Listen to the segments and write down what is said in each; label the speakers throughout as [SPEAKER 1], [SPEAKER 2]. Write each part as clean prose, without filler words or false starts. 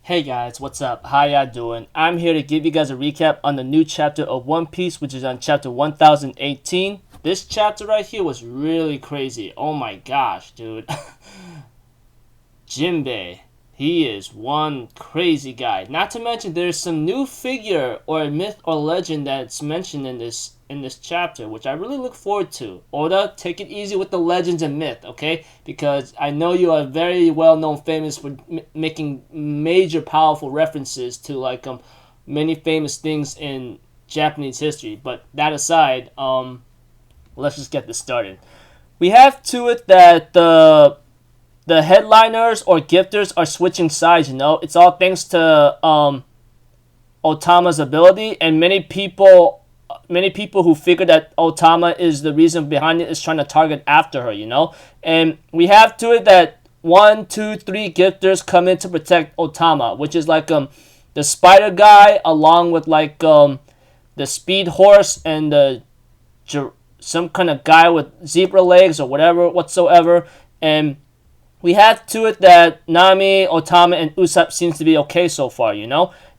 [SPEAKER 1] Hey guys, what's up? How y'all doing? I'm here to give you guys a recap on the new chapter of One Piece, which is on chapter 1018. This chapter right here was really crazy. Oh my gosh, dude. Jinbe, he is one crazy guy. Not to mention there's some new figure or a myth or legend that's mentioned in this chapter, which I really look forward to. Oda, take it easy with the legends and myth, okay? Because I know you are very well known, famous for making major, powerful references to many famous things in Japanese history. But that aside, let's just get this started. We have to it that the headliners or gifters are switching sides. It's all thanks to Otama's ability, and many people who figure that Otama is the reason behind it is trying to target after her. And we have to it that 1, 2, 3 gifters come in to protect Otama, which is the spider guy along with the speed horse and some kind of guy with zebra legs or whatever whatsoever. And we have to it that Nami, Otama, and Usopp seems to be okay so far.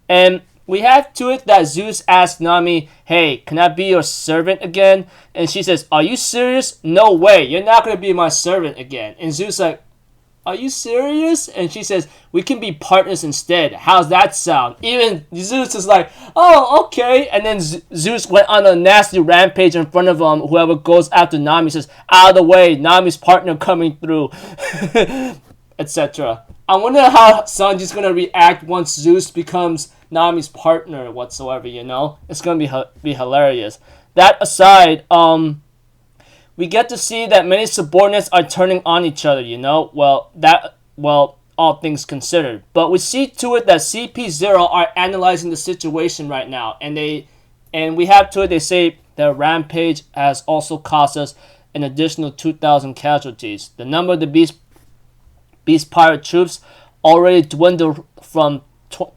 [SPEAKER 1] And we have to it that Zeus asks Nami, hey, can I be your servant again? And she says, are you serious? No way, you're not going to be my servant again. And Zeus like, are you serious? And she says, we can be partners instead. How's that sound? Even Zeus is like, oh, okay. And then Zeus went on a nasty rampage in front of whoever goes after Nami, says, out of the way, Nami's partner coming through, etc. I wonder how Sanji's going to react once Zeus becomes Nami's partner whatsoever, It's going to be hilarious. That aside, we get to see that many subordinates are turning on each other, all things considered. But we see to it that CP0 are analyzing the situation right now, and we have to it, they say their rampage has also cost us an additional 2,000 casualties. The number of the Beast Pirate troops already dwindled from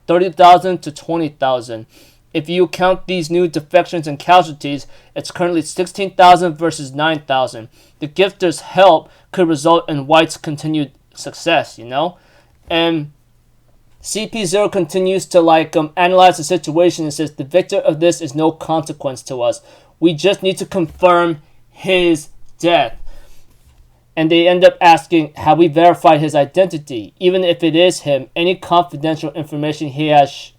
[SPEAKER 1] 30,000 to 20,000. If you count these new defections and casualties, it's currently 16,000 versus 9,000. The gifters' help could result in White's continued success, And CP0 continues to analyze the situation and says the victor of this is no consequence to us. We just need to confirm his death. And they end up asking, have we verified his identity? Even if it is him, any confidential information he has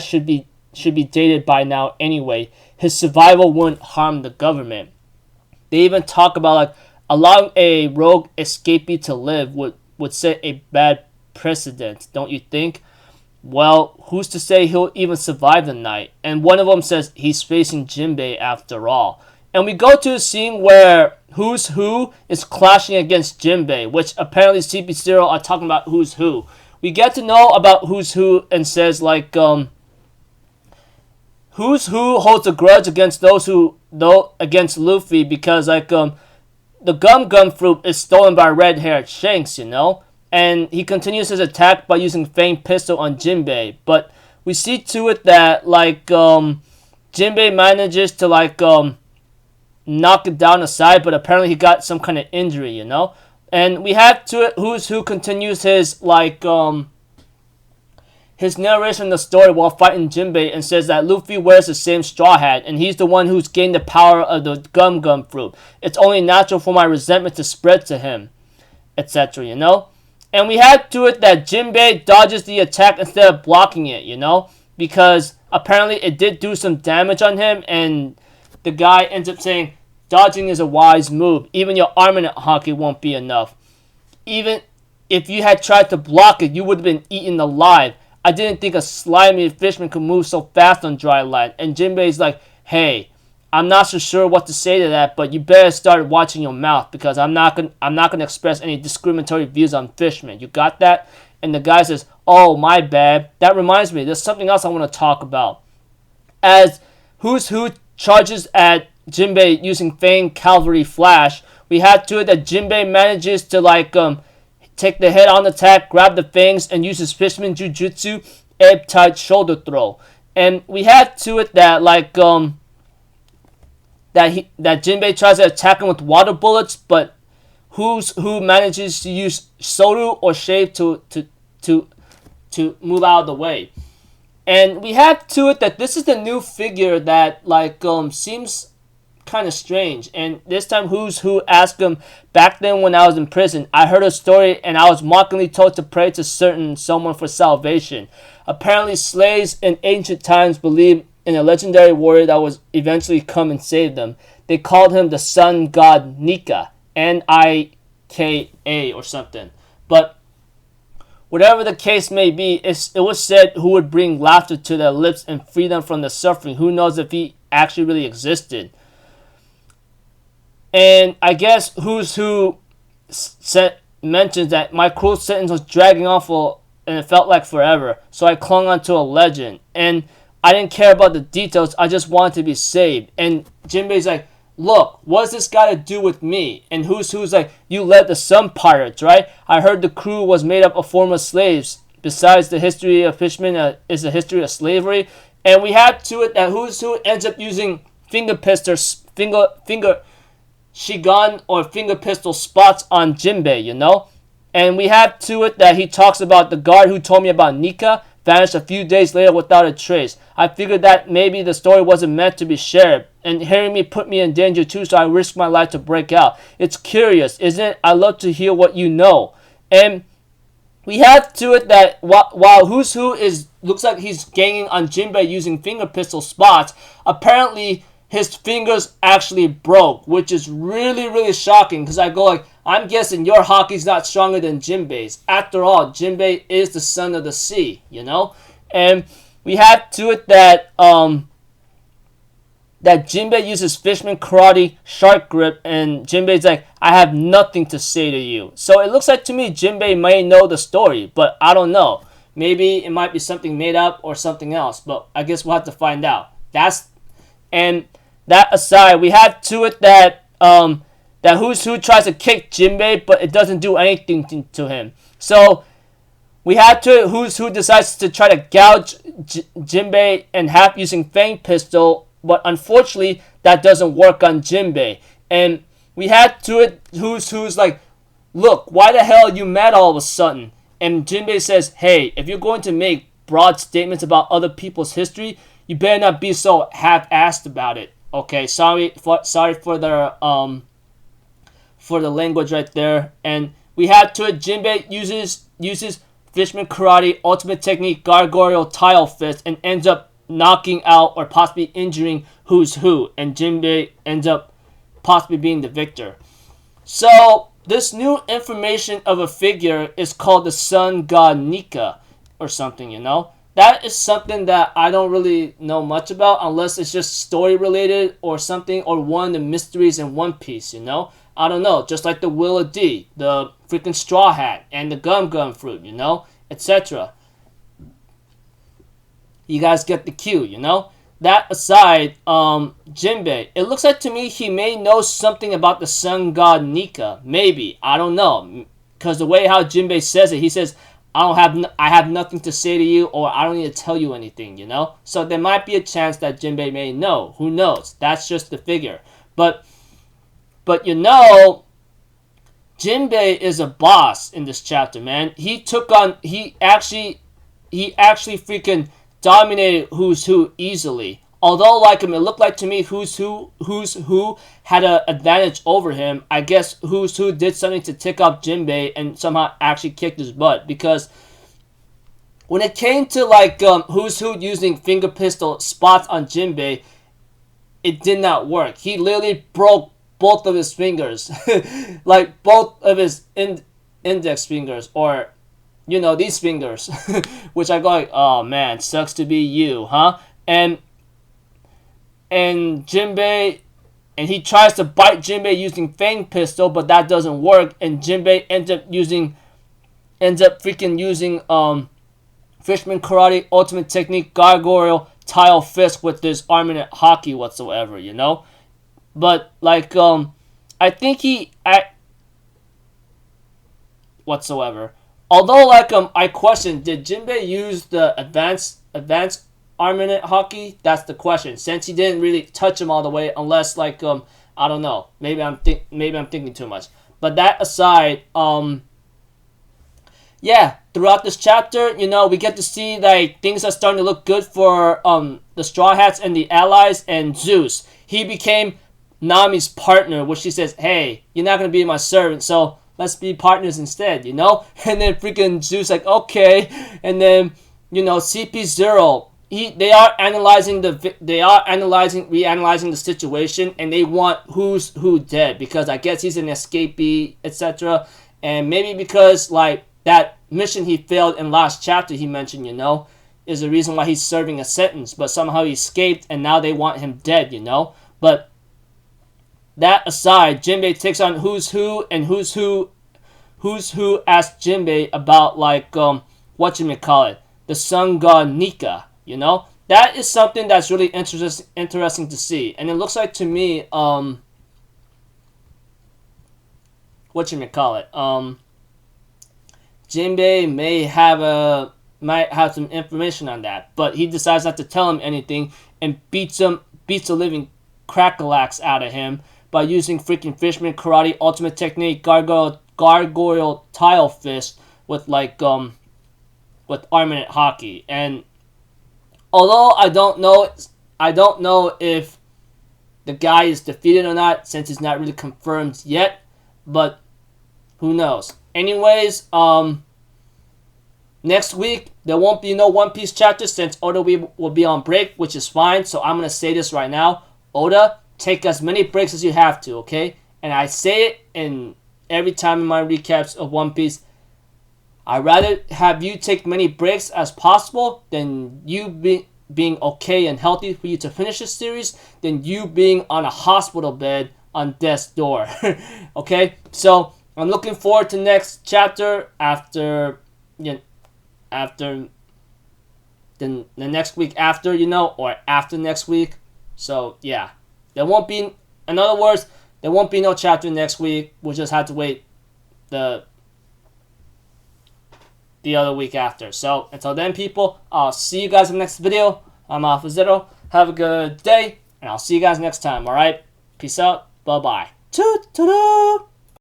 [SPEAKER 1] should be dated by now anyway. His survival wouldn't harm the government. They even talk about allowing a rogue escapee to live would set a bad precedent, don't you think? Well, who's to say he'll even survive the night? And one of them says he's facing Jinbe after all. And we go to a scene where Who's Who is clashing against Jinbe, which apparently CP0 are talking about Who's Who. We get to know about Who's Who and says Who's Who holds a grudge against against Luffy because the gum fruit is stolen by red-haired Shanks, And he continues his attack by using Fang Pistol on Jinbe. But we see to it that Jinbe manages to knock it down aside, but apparently he got some kind of injury, And we have to it Who's Who continues his his narration of the story while fighting Jinbe and says that Luffy wears the same straw hat and he's the one who's gained the power of the gum fruit. It's only natural for my resentment to spread to him, etc., And we have to it that Jinbe dodges the attack instead of blocking it, Because apparently it did do some damage on him, and the guy ends up saying, dodging is a wise move. Even your armament hockey won't be enough. Even if you had tried to block it, you would have been eaten alive. I didn't think a slimy fisherman could move so fast on dry land. And Jinbei's like, hey, I'm not so sure what to say to that, but you better start watching your mouth because I'm not gonna express any discriminatory views on fishermen. You got that? And the guy says, oh, my bad. That reminds me, there's something else I want to talk about. As Who's Who charges at Jinbe using Fang Cavalry Flash, we have to it that Jinbe manages to take the head-on attack, grab the fangs, and use his Fisherman Jujutsu ebb-tight shoulder throw. And we have to it that that Jinbe tries to attack him with water bullets, but Who manages to use Soru or Shave to to move out of the way. And we have to it that this is the new figure that seems kind of strange. And this time Who's Who asked him, back then when I was in prison, I heard a story and I was mockingly told to pray to someone for salvation. Apparently slaves in ancient times believed in a legendary warrior that was eventually come and save them. They called him the sun god Nika, Nika or something. But whatever the case may be, it was said who would bring laughter to their lips and free them from the suffering. Who knows if he actually really existed? And I guess Who's Who mentions that my cruel sentence was dragging on and it felt like forever. So I clung on to a legend. And I didn't care about the details. I just wanted to be saved. And Jinbe's like, look, what's this got to do with me? And Who's like, you led the Sun Pirates, right? I heard the crew was made up of former slaves. Besides, the history of fishermen is the history of slavery. And we have to it that Who's Who ends up using finger shigun or finger pistol spots on Jinbe, you know? And we have to it that he talks about the guard who told me about Nika vanished a few days later without a trace. I figured that maybe the story wasn't meant to be shared, and hearing me put me in danger too, so I risked my life to break out. It's curious, isn't it? I love to hear what you know. And we have to it that while Who's Who looks like he's ganging on Jinbe using finger pistol spots, apparently his fingers actually broke, which is really, really shocking, because I go like, I'm guessing your hockey's not stronger than Jinbe's. After all, Jinbe is the son of the sea, you know? And we have to it that Jinbe uses fisherman karate shark grip, and Jinbe's like, I have nothing to say to you. So it looks like to me Jinbe may know the story, but I don't know. Maybe it might be something made up or something else, but I guess we'll have to find out. That aside, we have to it that Who's Who tries to kick Jinbe, but it doesn't do anything to him. So we have to Who's Who decides to try to gouge Jinbe in half using Fang Pistol, but unfortunately that doesn't work on Jinbe. And we had to it Who's like, look, why the hell are you mad all of a sudden? And Jinbe says, hey, if you're going to make broad statements about other people's history, you better not be so half-assed about it. Okay, sorry for the language right there. And we have to it Jinbe uses Fisherman Karate Ultimate Technique Gargoyle Tile Fist and ends up knocking out or possibly injuring Who's Who, and Jinbe ends up possibly being the victor. So this new information of a figure is called the Sun God Nika or something, you know. That is something that I don't really know much about unless it's just story related or something, or one of the mysteries in One Piece, you know? I don't know, just like the Will of D, the freaking Straw Hat, and the Gum Fruit, you know? Etc. You guys get the cue, you know? That aside, Jinbe, it looks like to me he may know something about the sun god Nika. Maybe. I don't know. Because the way how Jinbe says it, he says, I have nothing to say to you, or I don't need to tell you anything, you know? So there might be a chance that Jinbe may know. Who knows? That's just the figure. But you know, Jinbe is a boss in this chapter, man. He actually freaking dominated Who's Who easily. Although, like him, it looked like to me Who's Who had an advantage over him. I guess Who's Who did something to tick off Jinbe and somehow actually kicked his butt. Because when it came to like Who's Who using finger pistol spots on Jinbe, it did not work. He literally broke both of his fingers, like both of his index fingers, or you know, these fingers, which I go like, oh man, sucks to be you, huh? And Jinbe, and he tries to bite Jinbe using Fang Pistol, but that doesn't work, and Jinbe ends up freaking using Fisherman Karate Ultimate Technique Gargoyle Tile Fist with this Armament Hockey whatsoever, you know? But like I think whatsoever. Although like I question, did Jinbe use the advanced Armament Hockey? That's the question. Since he didn't really touch him all the way, unless like I don't know. Maybe I'm thinking too much. But that aside, yeah, throughout this chapter, you know, we get to see like things are starting to look good for the Straw Hats and the Allies and Zeus. He became Nami's partner, which she says, "Hey, you're not gonna be my servant, so let's be partners instead," you know? And then freaking Zeus like, "Okay," and then you know CP0. They are reanalyzing the situation, and they want who's who dead because I guess he's an escapee, etc. And maybe because like that mission he failed in last chapter he mentioned, you know, is the reason why he's serving a sentence. But somehow he escaped, and now they want him dead, you know. But that aside, Jinbe takes on who's who, and who's who asks Jinbe about like whatchamacallit, the sun god Nika. You know, that is something that's really interesting to see, and it looks like to me, Jinbei might have some information on that, but he decides not to tell him anything and beats the living crackalax out of him by using freaking Fishman Karate Ultimate Technique Gargoyle Tile Fist with like with Armament Hockey. And although I don't know if the guy is defeated or not, since it's not really confirmed yet, but who knows. Anyways, next week there won't be no One Piece chapter since Oda will be on break, which is fine. So I'm gonna say this right now, Oda, take as many breaks as you have to, okay? And I say it in every time in my recaps of One Piece. I'd rather have you take many breaks as possible than you being okay and healthy for you to finish this series than you being on a hospital bed on death's door. Okay? So I'm looking forward to next chapter after the next week after, you know, or after next week. So yeah. There won't be, in other words, there won't be no chapter next week. We'll just have to wait the other week after. So until then, people, I'll see you guys in the next video. I'm Alpha Zero. Have a good day, and I'll see you guys next time. All right, peace out. Bye bye. Toot toot.